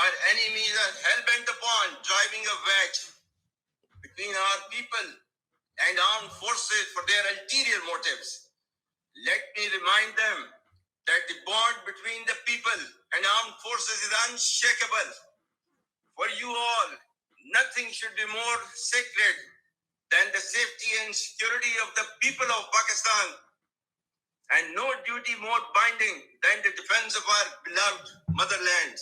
Our enemies are hell-bent upon driving a wedge between our people and armed forces for their ulterior motives. Let me remind them that the bond between the people and armed forces is unshakable. For you all, nothing should be more sacred than the safety and security of the people of Pakistan, and no duty more binding than the defense of our beloved motherland.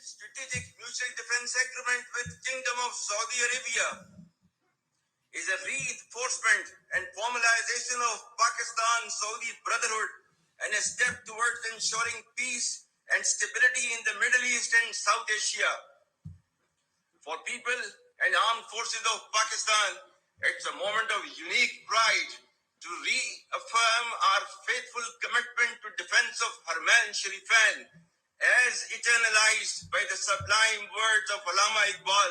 Strategic Mutual Defense Agreement with Kingdom of Saudi Arabia is a reinforcement and formalization of Pakistan-Saudi brotherhood and a step towards ensuring peace and stability in the Middle East and South Asia. For people and armed forces of Pakistan, it's a moment of unique pride to reaffirm our faithful commitment to defense of Harman Sharifan as eternalized by the sublime words of Allama Iqbal.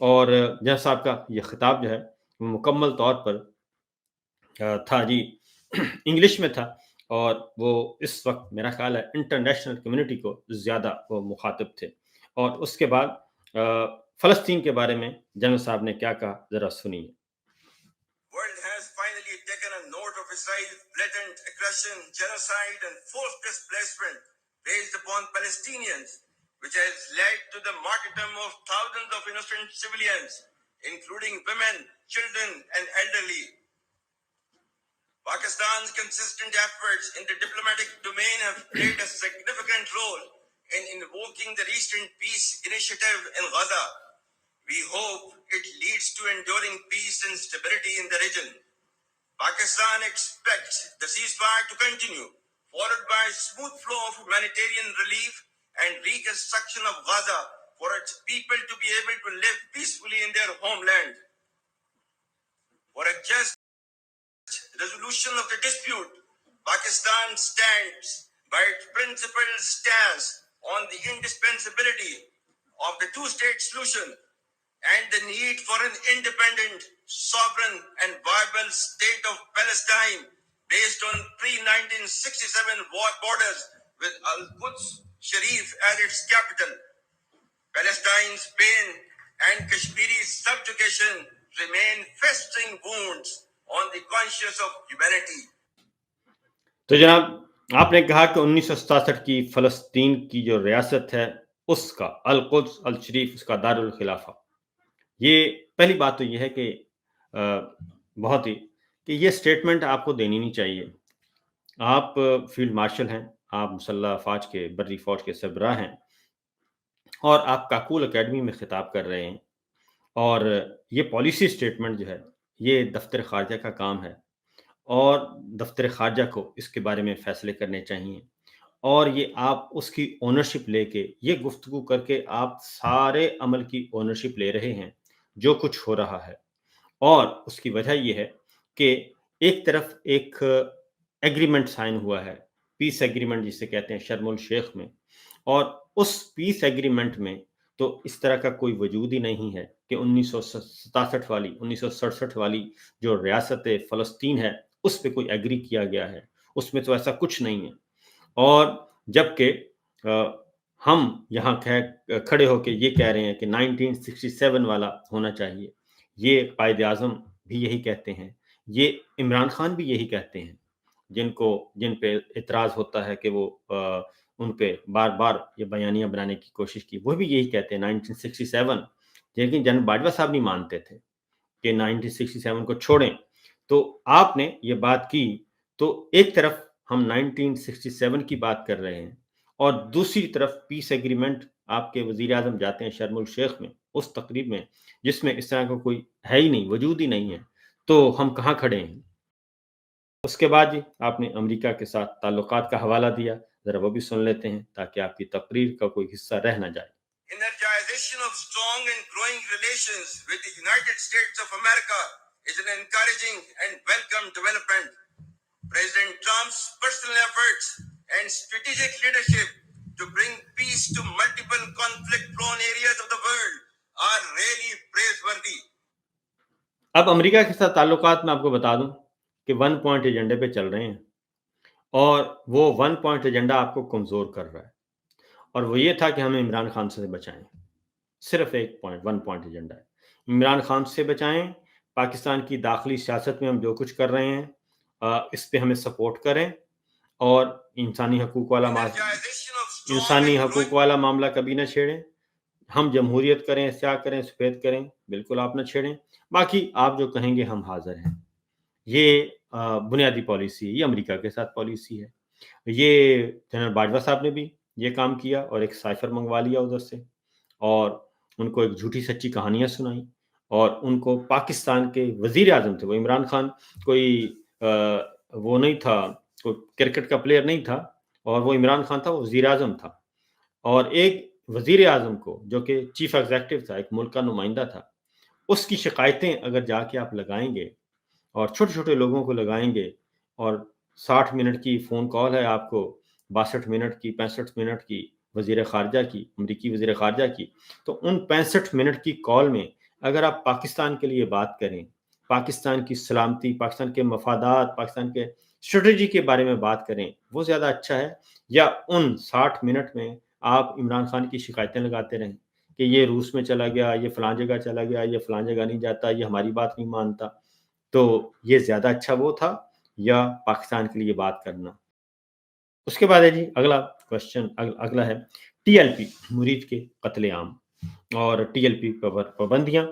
اور جج صاحب کا یہ خطاب جو ہے مکمل طور پر تھا جی انگلش میں تھا, اور وہ اس وقت میرا خیال ہے انٹرنیشنل کمیونٹی کو زیادہ وہ مخاطب تھے. اور اس کے بعد فلسطین کے بارے میں جنرل صاحب نے کیا کہا, ذرا سنیے. World has finally taken a note of Israel's blatant aggression, genocide, and forced displacement based upon Palestinians, which has led to the martyrdom of thousands of innocent civilians, including women, children, and elderly. Pakistan's consistent efforts in the diplomatic domain have played a significant role in invoking the recent peace initiative in Gaza. We hope it leads to enduring peace and stability in the region. Pakistan expects the ceasefire to continue, followed by a smooth flow of humanitarian relief and reconstruction of Gaza for its people to be able to live peacefully in their homeland. For a just resolution of the dispute, Pakistan stands by its principled stance on the indispensability of the two-state solution and the need for an independent, sovereign, and viable state of Palestine based on pre-1967 war borders with Al-Quds Sharif as its capital. Palestine's pain and Kashmiri's subjugation remain festering wounds on the conscience of humanity. تو جناب آپ نے کہا کہ 1967 کی فلسطین کی جو ریاست ہے اس کا القدس الشریف اس کا دارالخلافہ, یہ پہلی بات تو یہ ہے کہ بہت ہی کہ یہ سٹیٹمنٹ آپ کو دینی نہیں چاہیے. آپ فیلڈ مارشل ہیں, آپ مسلح افواج کے بری فوج کے سربراہ ہیں, اور آپ کاکول اکیڈمی میں خطاب کر رہے ہیں, اور یہ پالیسی سٹیٹمنٹ جو ہے یہ دفتر خارجہ کا کام ہے, اور دفتر خارجہ کو اس کے بارے میں فیصلے کرنے چاہیے, اور یہ آپ اس کی اونرشپ لے کے یہ گفتگو کر کے آپ سارے عمل کی اونرشپ لے رہے ہیں جو کچھ ہو رہا ہے. اور اس کی وجہ یہ ہے کہ ایک طرف ایک ایگریمنٹ سائن ہوا ہے, پیس ایگریمنٹ جسے کہتے ہیں شرم الشیخ میں, اور اس پیس ایگریمنٹ میں تو اس طرح کا کوئی وجود ہی نہیں ہے کہ 1967 والی جو ریاست فلسطین ہے اس پہ کوئی ایگری کیا گیا ہے, اس میں تو ایسا کچھ نہیں ہے. اور جبکہ ہم یہاں کھڑے ہو کے یہ کہہ رہے ہیں کہ 1967 والا ہونا چاہیے, یہ قائد اعظم بھی یہی کہتے ہیں, یہ عمران خان بھی یہی کہتے ہیں, جن پہ اعتراض ہوتا ہے کہ وہ ان پہ بار بار یہ بیانیہ بنانے کی کوشش کی, وہ بھی یہی کہتے ہیں 1967. لیکن جنرل باجوہ صاحب نہیں مانتے تھے کہ 1967 کو چھوڑیں. تو آپ نے یہ بات کی تو ایک طرف ہم 1967 کی بات کر رہے ہیں, اور دوسری طرف پیس ایگریمنٹ آپ کے وزیر اعظم جاتے ہیں شرم الشیخ میں اس تقریب میں جس میں اس طرح کا کوئی ہے ہی نہیں, وجود ہی نہیں ہے. تو ہم کہاں کھڑے ہیں؟ اس کے بعد جی آپ نے امریکہ کے ساتھ تعلقات کا حوالہ دیا, ذرا وہ بھی سن لیتے ہیں تاکہ آپ کی تقریر کا کوئی حصہ رہ نہ جائے. Energization of strong and growing relations with the United States of America is an encouraging and welcome development. President Trump's personal efforts and strategic leadership to bring peace to multiple conflict-prone areas of the world are really praiseworthy. اب امریکہ کے ساتھ تعلقات میں آپ کو بتا دوں کہ 1 پوائنٹ ایجنڈے پہ چل رہے ہیں, اور وہ 1 پوائنٹ ایجنڈا آپ کو کمزور کر رہا ہے, اور وہ یہ تھا کہ ہمیں عمران خان سے بچائیں. صرف 1 پوائنٹ ایجنڈا ہے, عمران خان سے بچائیں, پاکستان کی داخلی سیاست میں ہم جو کچھ کر رہے ہیں اس پہ ہمیں سپورٹ کریں, اور انسانی حقوق والا معاملہ کبھی نہ چھیڑیں. ہم جمہوریت کریں, سیاہ کریں, سفید کریں, بالکل آپ نہ چھیڑیں, باقی آپ جو کہیں گے ہم حاضر ہیں. یہ بنیادی پالیسی ہے, یہ امریکہ کے ساتھ پالیسی ہے. یہ جنرل باجوہ صاحب نے بھی یہ کام کیا اور ایک سائفر منگوا لیا ادھر سے, اور ان کو ایک جھوٹی سچی کہانیاں سنائیں, اور ان کو پاکستان کے وزیر اعظم تھے, وہ عمران خان کوئی وہ نہیں تھا, کوئی کرکٹ کا پلیئر نہیں تھا, اور وہ عمران خان تھا, وہ وزیر اعظم تھا. اور ایک وزیر اعظم کو جو کہ چیف ایگزیکٹو تھا, ایک ملک کا نمائندہ تھا, اس کی شکایتیں اگر جا کے آپ لگائیں گے اور چھوٹے چھوٹے لوگوں کو لگائیں گے, اور 60 منٹ کی فون کال ہے آپ کو, 62 منٹ کی, 65 منٹ کی, وزیر خارجہ کی، امریکی وزیر خارجہ کی، تو ان 65 منٹ کی کال میں اگر آپ پاکستان کے لیے بات کریں، پاکستان کی سلامتی، پاکستان کے مفادات، پاکستان کے اسٹریٹجی کے بارے میں بات کریں، وہ زیادہ اچھا ہے، یا ان 60 منٹ میں آپ عمران خان کی شکایتیں لگاتے رہیں کہ یہ روس میں چلا گیا، یہ فلاں جگہ چلا گیا، یہ فلاں جگہ نہیں جاتا، یہ ہماری بات نہیں مانتا؟ تو یہ زیادہ اچھا وہ تھا یا پاکستان کے لیے بات کرنا؟ اس کے بعد ہے جی اگلا کوشچن، اگلا ہے ٹی ایل پی مرید کے قتل عام اور ٹی ایل پی پر پابندیاں۔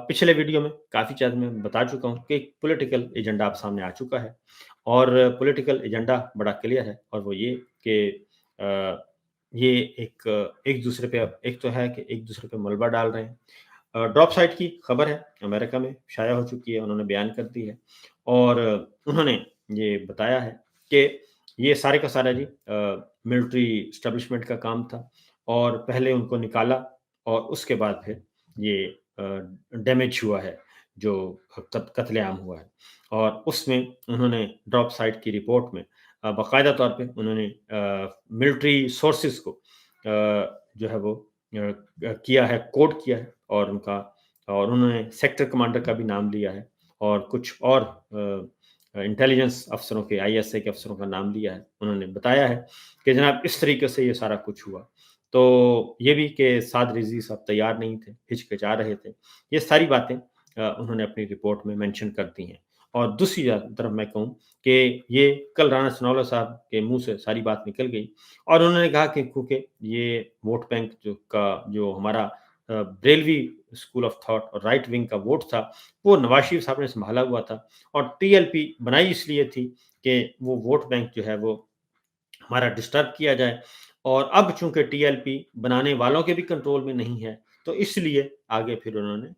پچھلے ویڈیو میں کافی چیز میں بتا چکا ہوں کہ ایک پولیٹیکل ایجنڈا آپ سامنے آ چکا ہے، اور پولیٹیکل ایجنڈا بڑا کلیئر ہے، اور وہ یہ کہ یہ ایک دوسرے پہ، ایک تو ہے کہ ایک دوسرے پہ ملبہ ڈال رہے ہیں۔ ڈراپ سائٹ کی خبر ہے، امریکہ میں شائع ہو چکی ہے، انہوں نے بیان کر دی ہے، اور انہوں نے یہ بتایا ہے کہ یہ سارے کا سارا جی ملٹری اسٹیبلشمنٹ کا کام تھا، اور پہلے ان کو نکالا اور اس کے بعد پھر یہ ڈیمیج ہوا ہے، جو قتل عام ہوا ہے، اور اس میں انہوں نے ڈراپ سائٹ کی رپورٹ میں باقاعدہ طور پہ انہوں نے ملٹری سورسز کو جو ہے وہ کیا ہے، کوڈ کیا ہے، اور انہوں نے سیکٹر کمانڈر کا بھی نام لیا ہے، اور کچھ اور انٹیلیجنس افسروں کے، آئی ایس اے کے افسروں کا نام لیا ہے۔ انہوں نے بتایا ہے کہ جناب اس طریقے سے یہ سارا کچھ ہوا۔ تو یہ بھی کہ سعد رضوی صاحب تیار نہیں تھے، ہچکچا رہے تھے، یہ ساری باتیں انہوں نے اپنی رپورٹ میں مینشن کر دی ہیں۔ اور دوسری طرف میں کہوں کہ یہ کل رانا ثناءاللہ صاحب کے منہ سے ساری بات نکل گئی، اور انہوں نے کہا کہ کیونکہ یہ ووٹ بینک جو ہمارا بریلوی اسکول آف تھاٹ اور رائٹ ونگ کا ووٹ تھا، وہ نواز شریف صاحب نے سنبھالا ہوا تھا، اور ٹی ایل پی بنائی اس لیے تھی کہ وہ ووٹ بینک جو ہے وہ ہمارا ڈسٹرب کیا جائے، اور اب چونکہ ٹی ایل پی بنانے والوں کے بھی کنٹرول میں نہیں ہے، تو اس لیے آگے پھر انہوں نے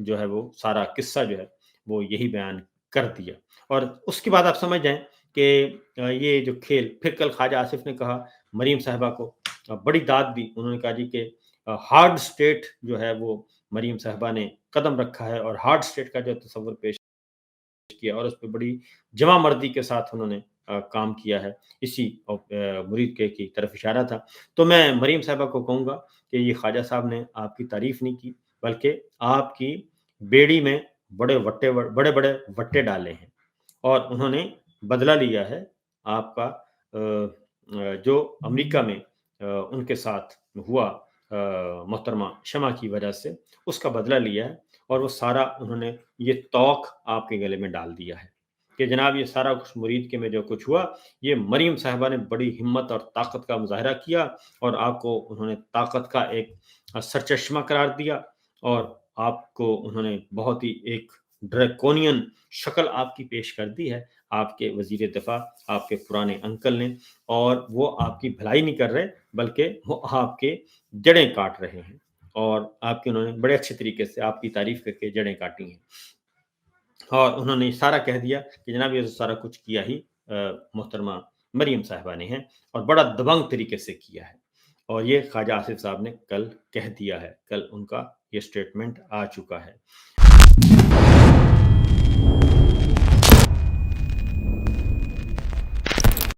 جو ہے وہ سارا قصہ جو ہے وہ یہی بیان کر دیا۔ اور اس کے بعد آپ سمجھ جائیں کہ یہ جو کھیل، پھر کل خواجہ آصف نے کہا مریم صاحبہ کو بڑی داد دی، انہوں نے کہا جی کہ ہارڈ سٹیٹ جو ہے وہ مریم صاحبہ نے قدم رکھا ہے، اور ہارڈ سٹیٹ کا جو تصور پیش کیا، اور اس پہ بڑی جمع مردی کے ساتھ انہوں نے کام کیا ہے، اسی مرید کے کی طرف اشارہ تھا۔ تو میں مریم صاحبہ کو کہوں گا کہ یہ خواجہ صاحب نے آپ کی تعریف نہیں کی، بلکہ آپ کی بیڑی میں بڑے بڑے وٹے ڈالے ہیں، اور انہوں نے بدلہ لیا ہے آپ کا جو امریکہ میں ان کے ساتھ ہوا محترمہ شمع کی وجہ سے، اس کا بدلہ لیا ہے، اور وہ سارا انہوں نے یہ توق آپ کے گلے میں ڈال دیا ہے کہ جناب یہ سارا کچھ مرید کے میں جو کچھ ہوا، یہ مریم صاحبہ نے بڑی ہمت اور طاقت کا مظاہرہ کیا، اور آپ کو انہوں نے طاقت کا ایک سرچشمہ قرار دیا، اور آپ کو انہوں نے بہت ہی ایک ڈریکونین شکل آپ کی پیش کر دی ہے، آپ کے وزیر دفاع، آپ کے پرانے انکل نے، اور وہ آپ کی بھلائی نہیں کر رہے، بلکہ وہ آپ کے جڑیں کاٹ رہے ہیں، اور آپ کے انہوں نے بڑے اچھے طریقے سے آپ کی تعریف کر کے جڑیں کاٹی ہیں، اور انہوں نے سارا کہہ دیا کہ جناب یہ سارا کچھ کیا ہی محترمہ مریم صاحبہ نے ہے، اور بڑا دبنگ طریقے سے کیا ہے، اور یہ خواجہ آصف صاحب نے کل کہہ دیا ہے، کل ان کا یہ سٹیٹمنٹ آ چکا ہے۔